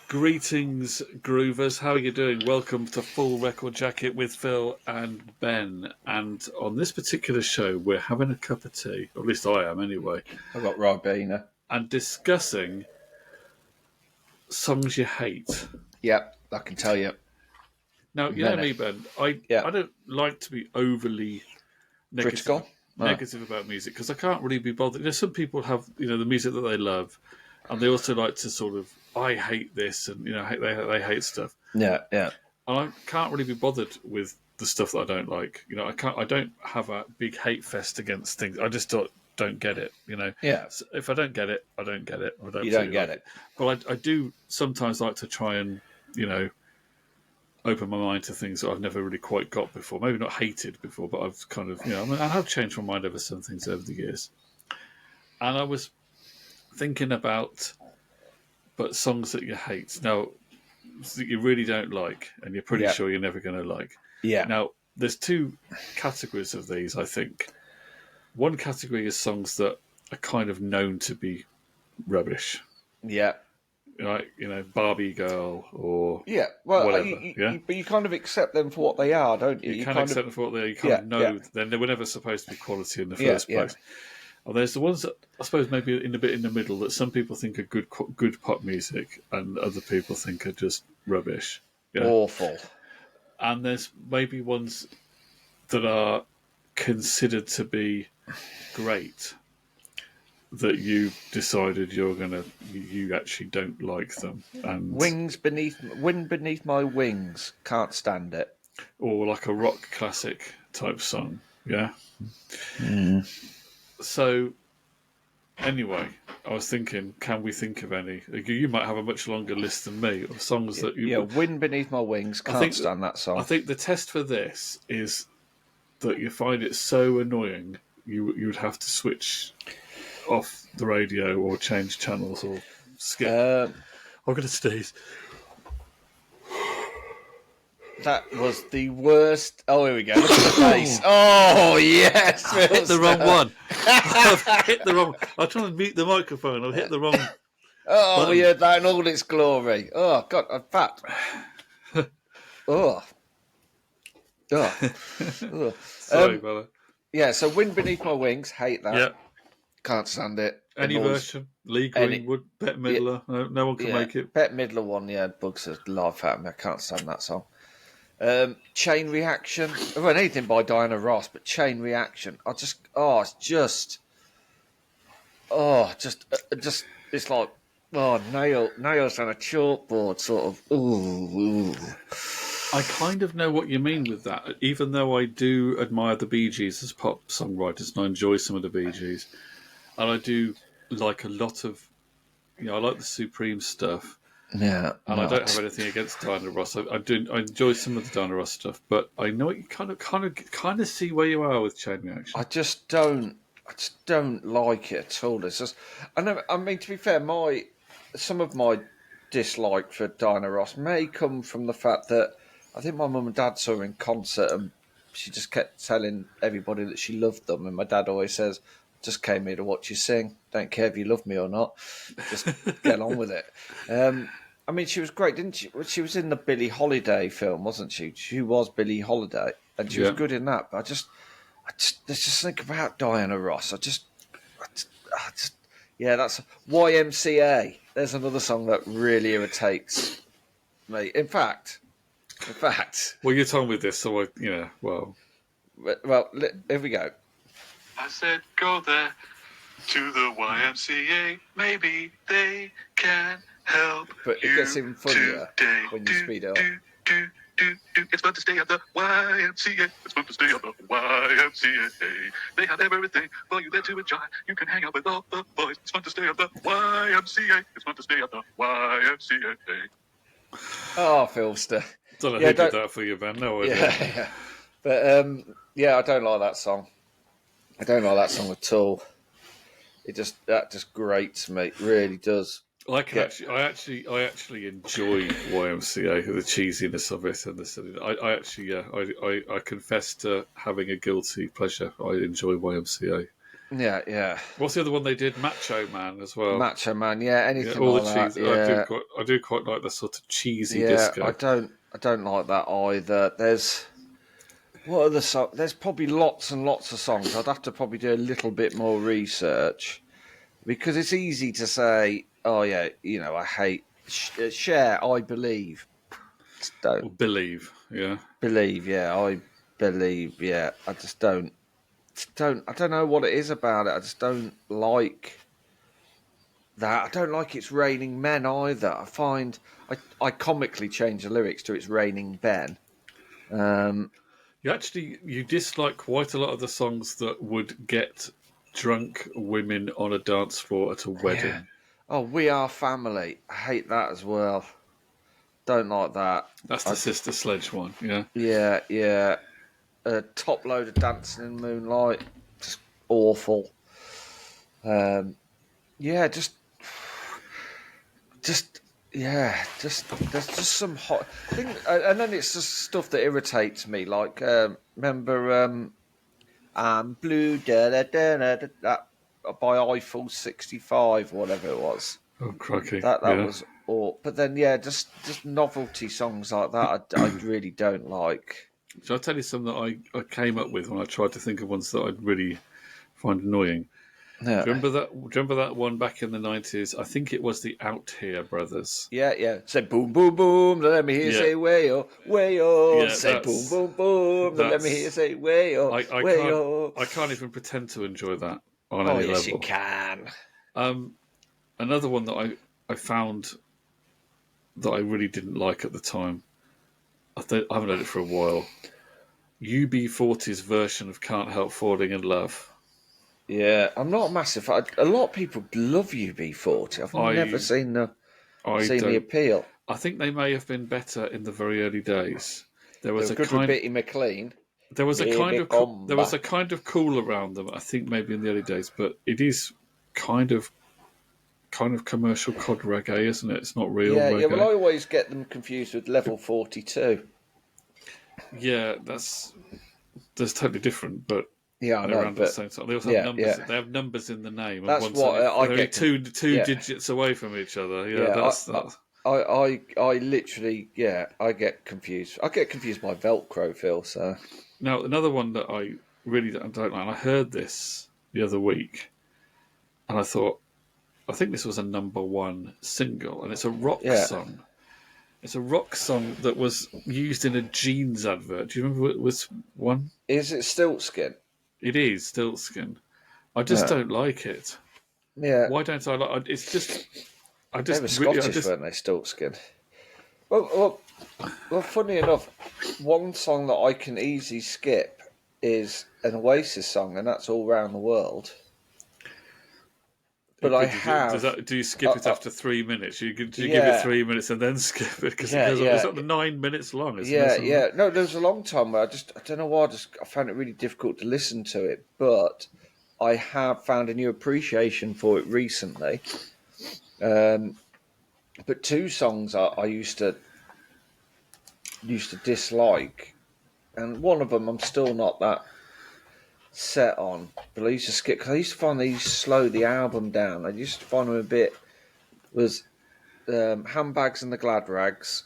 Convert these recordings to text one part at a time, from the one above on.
Greetings, Groovers. How are you doing? Welcome to Full Record Jacket with Phil and Ben. And on this particular show, we're having a cup of tea, or at least I am anyway, I've got Ribena. and discussing songs you hate. Yep, I can tell you. Now, you know me, Ben. I don't like to be overly Critical? negative about music because I can't really be bothered. You know, some people have the music that they love, and they also like to sort of I hate this, and they hate stuff. Yeah. And I can't really be bothered with the stuff that I don't like. I don't have a big hate fest against things. I just don't get it. Yeah. So if I don't get it, I don't get it. You don't get it. But I do sometimes like to try and open my mind to things that I've never really quite got before. Maybe not hated before, but I've kind of I have changed my mind over some things over the years. And I was thinking about songs that you hate. Now, that you really don't like, and you're pretty sure you're never going to like. Yeah. Now, there's two categories of these, I think. One category is songs that are kind of known to be rubbish. Yeah. Like, Barbie Girl or whatever. But you kind of accept them for what they are, don't you? You can accept them for what they are. You kind of know then they were never supposed to be quality in the first place. And there's the ones that I suppose maybe in the middle that some people think are good pop music and other people think are just rubbish. Awful. And there's maybe ones that are considered to be great that you decided you actually don't like them. And Wind beneath my wings, can't stand it. Or like a rock classic type song, yeah? So, anyway, I was thinking, can we think of any? You might have a much longer list than me of songs that you... Yeah, Wind Beneath My Wings, can't stand that song. I think the test for this is that you find it so annoying, you would have to switch off the radio or change channels or skip. I'm going to sneeze. That was the worst. Oh, here we go. Look at the face. Oh, yes. I hit the wrong one. I've hit the wrong. I'm trying to mute the microphone. I've hit the wrong. Oh, button. We heard that in all its glory. Oh, God, I'm fat. Oh. Sorry, brother. Yeah, so Wind Beneath My Wings, hate that. Yeah. Can't stand it. Any version? Lee Greenwood, Bette Midler. Yeah. No one can make it. Bette Midler one, bugs the life out of me. I can't stand that song. Chain Reaction. I mean, anything by Diana Ross, but Chain Reaction. It's just, it's like, nails on a chalkboard, sort of. Ooh. I kind of know what you mean with that, even though I do admire the Bee Gees as pop songwriters, and I enjoy some of the Bee Gees, and I do like a lot of, I like the Supreme stuff. Yeah, and I don't have anything against Diana Ross. I enjoy some of the Diana Ross stuff, but I know you kind of see where you are with Chain Reaction. I just don't like it at all. It's just, I mean, to be fair, some of my dislike for Diana Ross may come from the fact that I think my mum and dad saw her in concert, and she just kept telling everybody that she loved them, and my dad always says, "Just came here to watch you sing. Don't care if you love me or not. Just get on with it." I mean, she was great, didn't she? She was in the Billie Holiday film, wasn't she? She was Billie Holiday, and she was good in that. But I just let's just think about Diana Ross. That's YMCA. There's another song that really irritates me. In fact. Well, you're telling me this, so well, here we go. I said, go there to the YMCA. Maybe they can help. But it gets even funnier when you speed it up. It's fun to stay at the YMCA. It's fun to stay at the YMCA. They have everything for you there to enjoy. You can hang out with all the boys. It's fun to stay at the YMCA. It's fun to stay at the YMCA. Oh, Philster. Don't know who did that for you, Ben. No idea. Yeah. But I don't like that song. I don't like that song at all. That just grates me. It really does. I actually enjoy YMCA, the cheesiness of it and the silliness. I confess to having a guilty pleasure. I enjoy YMCA. Yeah, yeah. What's the other one they did? Macho Man as well. Macho Man, yeah, Yeah, anything all the like that. cheese. Yeah, I do quite like the sort of cheesy yeah. disco. I don't like that either. There's what other song? There's probably lots and lots of songs. I'd have to probably do a little bit more research because it's easy to say, oh yeah, I hate Cher. I believe. Just don't Or Believe, yeah. believe. Yeah, I believe. Yeah, I just don't. I don't know what it is about it. I just don't like that. I don't like It's Raining Men either. I find I comically change the lyrics to It's Raining Ben. You dislike quite a lot of the songs that would get drunk women on a dance floor at a wedding. Yeah. Oh, We Are Family. I hate that as well. Don't like that. That's the Sister Sledge one, yeah. Yeah, yeah. Top load of Dancing in the Moonlight. Just awful. Yeah, just yeah, just there's just some hot thing, and then it's just stuff that irritates me. Like remember, I'm blue that by Eiffel 65, whatever it was. Oh, crikey. That yeah. was all. But then yeah, just novelty songs like that, I really don't like. Shall I tell you some that I came up with when I tried to think of ones that I'd really find annoying? Yeah. Do you remember that one back in the 90s? I think it was the Out Here Brothers. Yeah, yeah. Say boom, boom, boom. Let me hear you Yeah. say way-o, way-o. Yeah, say boom, boom, boom. Let me hear you say way-o, way-o. I can't even pretend to enjoy that on Oh, any yes, level. you can. Another one that I found that I really didn't like at the time, I haven't heard it for a while. UB40's version of Can't Help Falling in Love. Yeah, I'm not a massive fan. A lot of people love UB40. I've never seen the appeal. I think they may have been better in the very early days. There was They're good with Bitty McLean. there was a Baby kind of cool around them. I think maybe in the early days, but it is kind of commercial cod reggae, isn't it? It's not real reggae. Yeah. Well, I always get them confused with Level 42. Yeah, that's totally different, but Yeah, I know. around at the same time. They also have numbers. They have numbers in the name. That's and what I they're get. Two digits away from each other. Yeah, that's. I literally, I get confused. I get confused by Velcro, Phil. So Now, another one that I really don't like, and I heard this the other week, and I thought, I think this was a number one single, and it's a rock song. It's a rock song that was used in a jeans advert. Do you remember what it was one? is it Stiltskin? It is Stiltskin. I just don't like it. Yeah. Why don't I like it? It's just... They were Scottish, weren't they, Stiltskin? Well, funny enough, one song that I can easily skip is an Oasis song, and that's All Round the World. But do you skip it after 3 minutes? Do you give it 3 minutes and then skip it? Because it's like 9 minutes long, isn't it? Yeah. No, there was a long time where I don't know why, I found it really difficult to listen to it, but I have found a new appreciation for it recently. But two songs I used to dislike, and one of them I'm still not that set on, but I used to skip because I used to find they used to slow the album down. I used to find them a bit was Handbags and the Glad Rags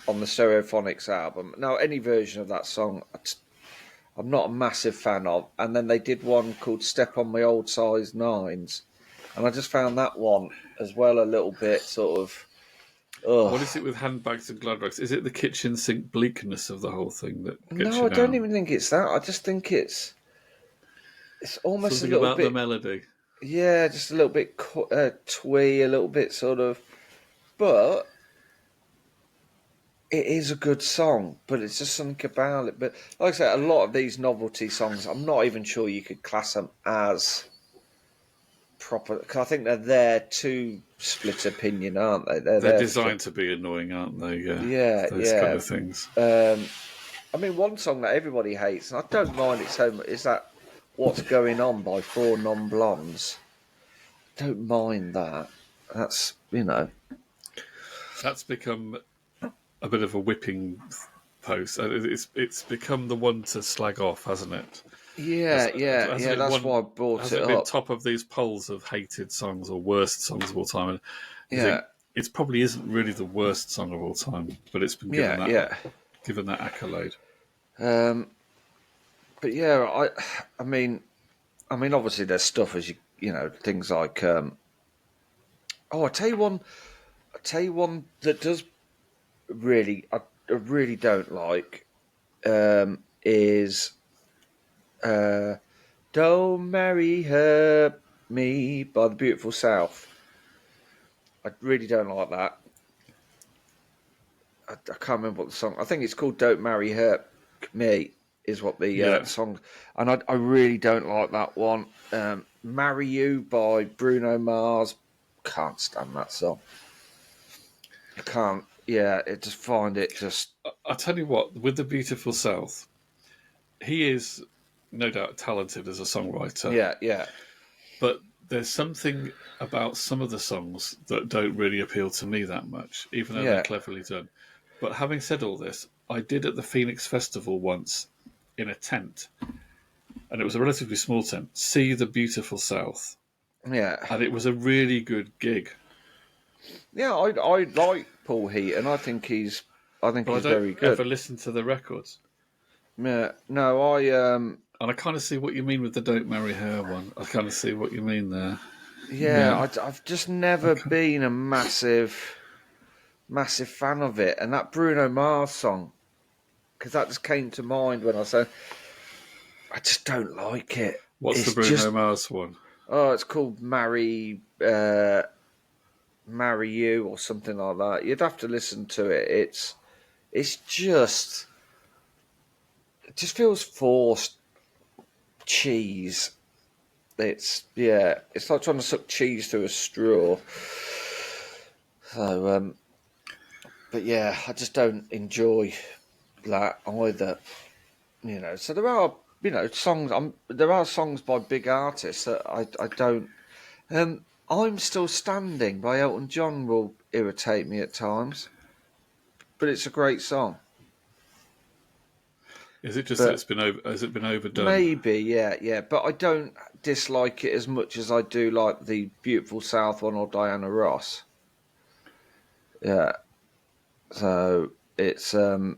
on the Stereophonics album. Now, any version of that song, I'm not a massive fan of. And then they did one called Step on My Old Size Nines, and I just found that one as well a little bit sort of. Ugh. What is it with Handbags and Glad Rags? Is it the kitchen sink bleakness of the whole thing that gets you No, I down? don't even think it's that. I just think it's almost something a little about bit, the melody. Yeah, just a little bit twee, a little bit sort of. But it is a good song, but it's just something about it. But like I said, a lot of these novelty songs, I'm not even sure you could class them as proper. Because I think they're there to split opinion, aren't they? They're designed to be annoying, aren't they? Yeah, those kind of things. I mean, one song that everybody hates, and I don't mind it so much, is that What's Going On by Four Non Blondes. Don't mind that. That's, That's become a bit of a whipping post. It's become the one to slag off, hasn't it? Yeah, yeah, Hasn't yeah. it That's won? why I brought Hasn't it it been up. top of these polls of hated songs or worst songs of all time? And you Yeah, think it probably isn't really the worst song of all time, but it's been yeah, yeah. given that accolade. But yeah, I mean, obviously there's stuff as you know, things like. Oh, I tell you one that does really, I really don't like. Is "Don't Marry Her Me" by the Beautiful South. I really don't like that. I can't remember what the song. I think it's called "Don't Marry Her Me" is what the Yeah, song, and I really don't like that one. "Marry You" by Bruno Mars. Can't stand that song. I can't. Yeah, it just find it just. I tell you what, with the Beautiful South, he is no doubt talented as a songwriter, Yeah, yeah, but there's something about some of the songs that don't really appeal to me that much, even though they're yeah, cleverly done. But having said all this, I did at the Phoenix Festival once in a tent, and it was a relatively small tent, see the Beautiful South, yeah. and it was a really good gig. Yeah, I like Paul Heaton. I think But I he's don't very good. ever listen to the records. Yeah, no, And I kind of see what you mean with the "Don't Marry Her" one. I kind of see what you mean there. yeah, Yeah. I've just never Okay. been a massive fan of it. And that Bruno Mars song, because that just came to mind when I said, I just don't like it. What's the It's Bruno just, Mars one? oh, it's called Marry You or something like that. You'd have to listen to it. It's just, it just feels forced cheese. It's like trying to suck cheese through a straw. So, but yeah, I just don't enjoy that either. You know, so there are songs. There are songs by big artists that I don't. "I'm Still Standing" by Elton John will irritate me at times, but it's a great song. Is it just that But it's been over? Has it been overdone? maybe, yeah, yeah. But I don't dislike it as much as I do like the Beautiful South one or Diana Ross. Yeah. So it's I'll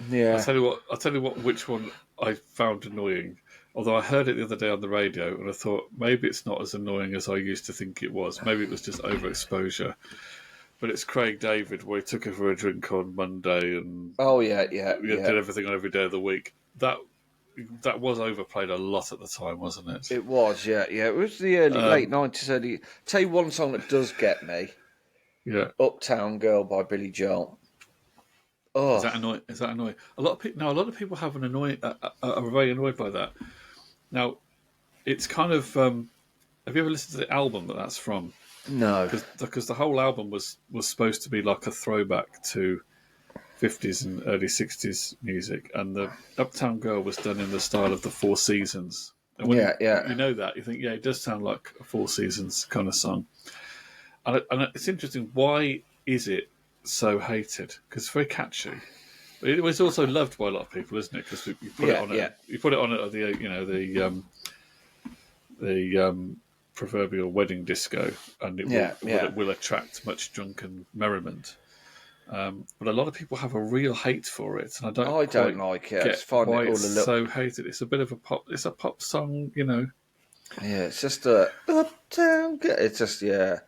yeah, tell you what. I'll tell you what. Which one I found annoying. Although I heard it the other day on the radio, and I thought maybe it's not as annoying as I used to think it was. Maybe it was just overexposure. But it's Craig David, where he took her for a drink on Monday and oh yeah, yeah, yeah. did everything on every day of the week. That was overplayed a lot at the time, wasn't it? It was, yeah, yeah. It was the early late Um, '90s. Early. Tell you one song that does get me: yeah. "Uptown Girl" by Billy Joel. Is Oh that annoying? Is that annoying? A lot of people. No, a lot of people have are very annoyed by that. Now, it's kind of. Have you ever listened to the album that's from? no, Because the whole album was supposed to be like a throwback to 50s and early 60s music, and the Uptown Girl was done in the style of the Four Seasons. And when yeah, yeah, you know that, you think, yeah, it does sound like a Four Seasons kind of song. And it's interesting. Why is it so hated? Because it's very catchy. But it was also loved by a lot of people, isn't it? Because you put it yeah, on yeah, it. You put it on at the the proverbial wedding disco, and yeah, yeah. it will attract much drunken merriment. But a lot of people have a real hate for it, and I don't I don't quite like it. I get just find it why all it's a little. so hated. It's a bit of a pop. It's a pop song, you know. Yeah, it's just a Uptown Girl. It's just yeah.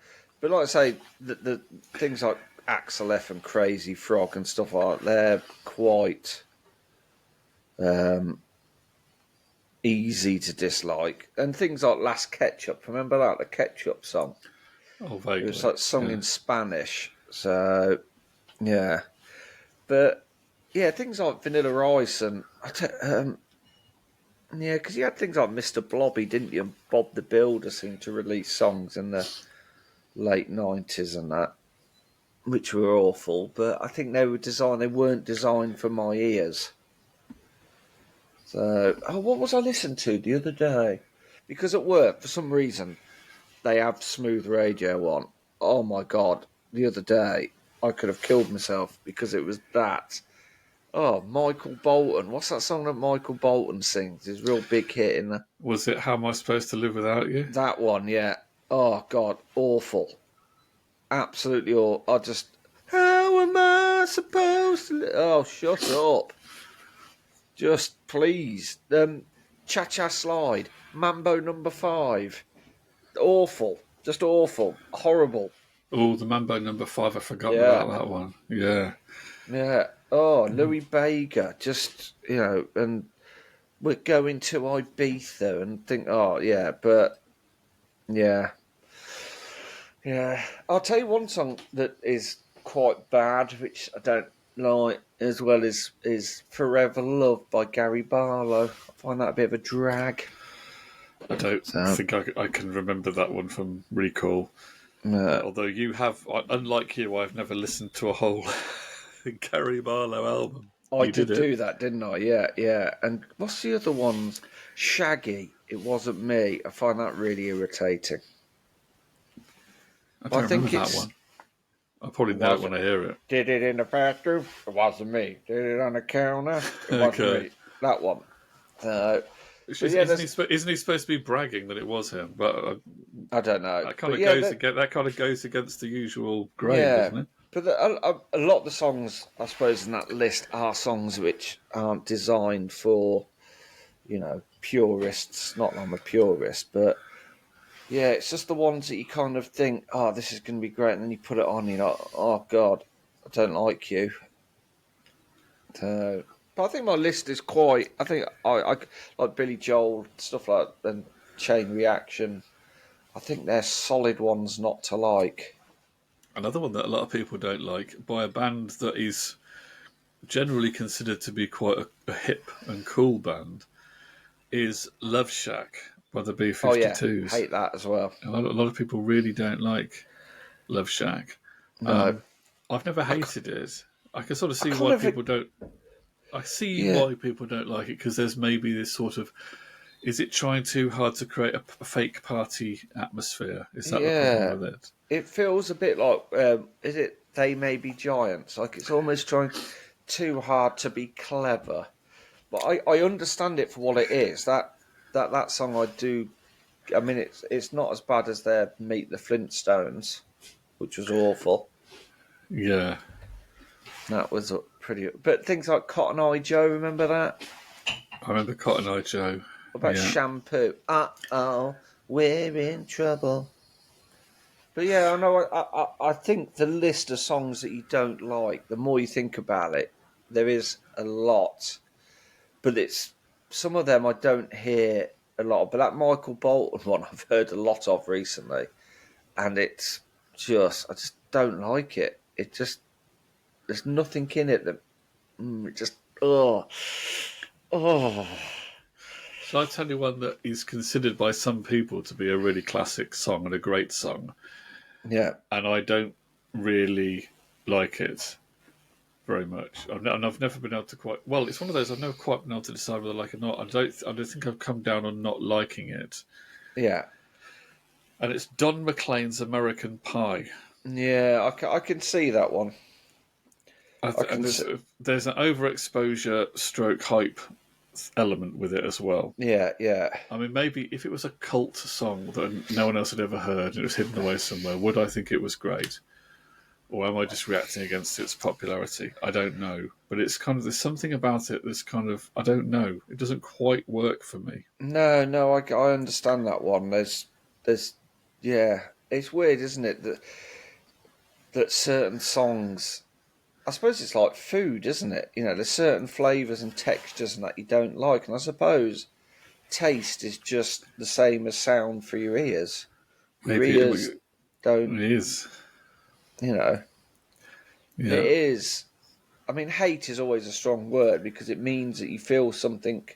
But like I say, the things like Axel F and Crazy Frog and stuff like that, they're quite easy to dislike. And things like Last Ketchup, remember that? The Ketchup song. Oh, It was vaguely, like sung yeah. in Spanish. So, yeah. But, yeah, things like Vanilla Ice and, yeah, because you had things like Mr. Blobby, didn't you? And Bob the Builder seemed to release songs in the late 90s and that, which were awful. But I think they weren't designed for my ears. So, oh, what was I listening to the other day? Because at work, for some reason, they have smooth radio on. Oh my god! The other day, I could have killed myself because it was that, Oh, Michael Bolton. What's that song that Michael Bolton sings? His real big hit in the, Was it How Am I Supposed to Live Without You? that one, yeah. Oh, God, awful. Absolutely awful. I just, how am I supposed to Oh, shut up. Just please. Cha Cha Slide. Mambo number 5. Awful. Just awful. Horrible. Oh, the Mambo number 5. I've forgotten Yeah. about that one. Yeah. Yeah. Oh, Louis Vega. Just, and we're going to Ibiza and think, oh, yeah, but, yeah. Yeah. I'll tell you one song that is quite bad, which I don't like as well, is Forever Love by Gary Barlow. I find that a bit of a drag. I don't So- think I can remember that one from recall. Although you have, unlike you, I've never listened to a whole Gary Barlow album. I You did it? do that, didn't I? Yeah, yeah. And what's the other ones? Shaggy. It Wasn't Me. I find that really irritating. I don't I think remember that it's- one. I'll probably know it when I hear it. Did it in the bathroom? It wasn't me. Did it on the counter? It wasn't Okay. me. That one. Isn't, yeah, isn't he supposed to be bragging that it was him? But I don't know. that kind But of yeah, goes against that kind of goes against the usual grain, Yeah. doesn't it? But a lot of the songs, I suppose, in that list are songs which aren't designed for, purists. Not that I'm a purist, but yeah, it's just the ones that you kind of think, oh, this is going to be great, and then you put it on, you're like, oh, God, I don't like you. But I think my list is quite, I think I like Billy Joel, stuff like and Chain Reaction. I think they're solid ones not to like. Another one that a lot of people don't like, by a band that is generally considered to be quite a hip and cool band, is Love Shack by the B-52s. Oh, yeah, hate that as well. A lot of people really don't like Love Shack. No. I've never hated it. I can sort of see kind why of- people don't. I see Yeah. why people don't like it, because there's maybe this sort of. Is it trying too hard to create a fake party atmosphere? Is that the Yeah. problem with it? It feels a bit like, is it They May Be Giants? Like it's almost trying too hard to be clever. But I understand it for what it is. That song I do. I mean, it's not as bad as their Meet the Flintstones, which was awful. Yeah. That was pretty. But things like Cotton Eye Joe, remember that? I remember Cotton Eye Joe. What about Yeah. Shampoo? Uh-oh, we're in trouble. But yeah, I know. I think the list of songs that you don't like, the more you think about it, there is a lot. But it's some of them I don't hear a lot of. But that Michael Bolton one I've heard a lot of recently, and it's just I just don't like it. It just there's nothing in it that it just oh. Shall I tell you one that is considered by some people to be a really classic song and a great song? Yeah. And I don't really like it very much. And I've never been able to quite. Well, it's one of those I've never quite been able to decide whether I like it or not. I don't think I've come down on not liking it. Yeah. And it's Don McLean's American Pie. Yeah, I can see that one. And there's an overexposure stroke hype element with it as well. Yeah, yeah. I mean, maybe if it was a cult song that no one else had ever heard and it was hidden away somewhere, would I think it was great? Or am I just reacting against its popularity? I don't know. But it's kind of, there's something about it that's kind of, I don't know. It doesn't quite work for me. No, I understand that one. There's, yeah. It's weird, isn't it, that certain songs, I suppose it's like food, isn't it? There's certain flavours and textures and that you don't like. And I suppose taste is just the same as sound for your ears. Your Maybe ears don't, it is. Yeah. It is. I mean, hate is always a strong word because it means that you feel something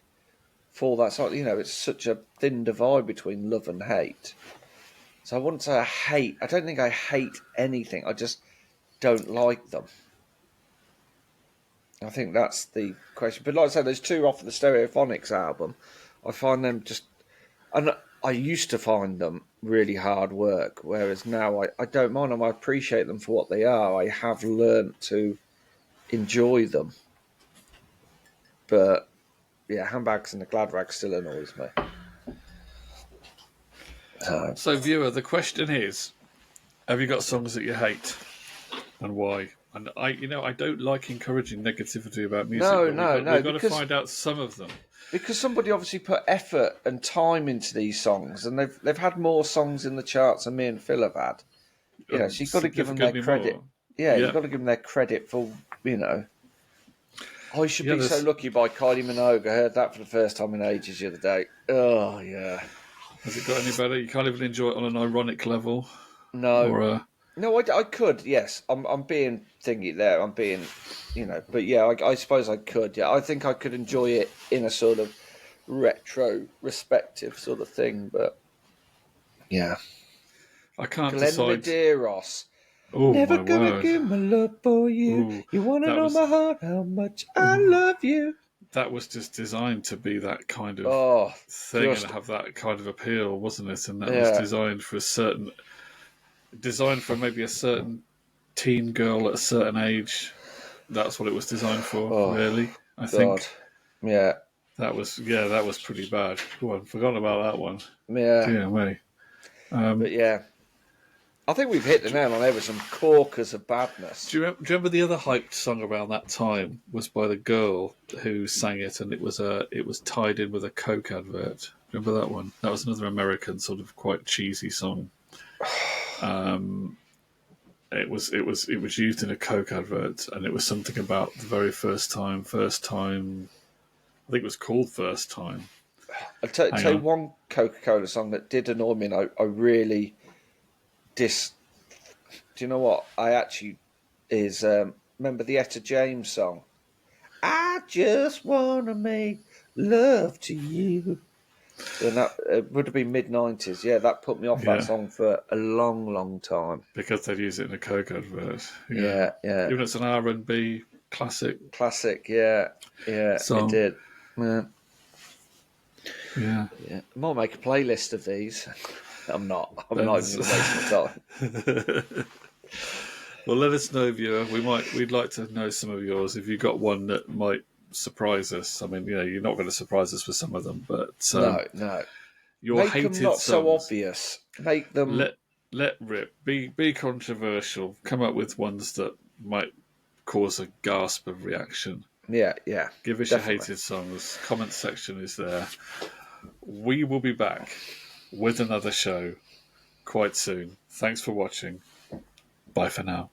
for that song. It's such a thin divide between love and hate. So I wouldn't say I hate. I don't think I hate anything. I just don't like them. I think that's the question. But like I said, there's two off of the Stereophonics album. I find them just... And I used to find them really hard work, whereas now I don't mind them. I appreciate them for what they are. I have learnt to enjoy them. But yeah, Handbags and the Glad Rag still annoys me. So, viewer, the question is: have you got songs that you hate, and why? And I don't like encouraging negativity about music. No, but no, we've got to because find out some of them. because somebody obviously put effort and time into these songs, and they've had more songs in the charts than me and Phil have had. You know, so you've got to give them their Significantly credit. more. Yeah, Yeah. you've got to give them their credit for, you know. I should Yeah, be so there's- lucky by Kylie Minogue. I heard that for the first time in ages the other day. Oh yeah. Has it got any better? You can't even enjoy it on an ironic level, No, or no, I could. Yes, I'm being thingy there. I'm being, you know. But yeah, I suppose I could. Yeah, I think I could enjoy it in a sort of retrospective sort of thing. But yeah, I can't Glenn decide. Medeiros. Oh Never my gonna word! give my love for you. Ooh, You wanna that know was my heart, how much I love you. that was just designed to be that kind of Oh, thing just and have that kind of appeal, wasn't it? And that was yeah. designed for maybe a certain teen girl at a certain age. That's what it was designed for, Oh really. I God, think yeah, that was pretty bad. Oh, I've forgotten about that one. yeah. Dear me. But yeah, I think we've hit the nail on every some corkers of badness. Do you remember the other hyped song around that time was by the girl who sang it, and it was tied in with a Coke advert. Remember that one? That was another American sort of quite cheesy song. It was used in a Coke advert, and it was something about the very first time. I think it was called First Time. I'll tell Hang you on. one Coca-Cola song that did annoy me, and I really dis. Do you know what? I actually is remember the Etta James song. I just wanna make love to you. And that it would have been mid-90s. Yeah, that put me off that Yeah, song for a long, long time. because they'd use it in a Coke advert. Yeah, Yeah, yeah. even though it's an R&B classic Classic. Yeah, yeah. It song. did. Yeah. Yeah. Yeah, I might make a playlist of these. I'm not even going to waste my time. Well, let us know, viewer. We'd like to know some of yours. If you've got one that might surprise us. I mean, you're not going to surprise us with some of them, but No. your Make hated them not so songs. obvious. Make them. Let rip. Be controversial. Come up with ones that might cause a gasp of reaction. Yeah. Give us Definitely. your hated songs. Comment section is there. We will be back with another show quite soon. Thanks for watching. Bye for now.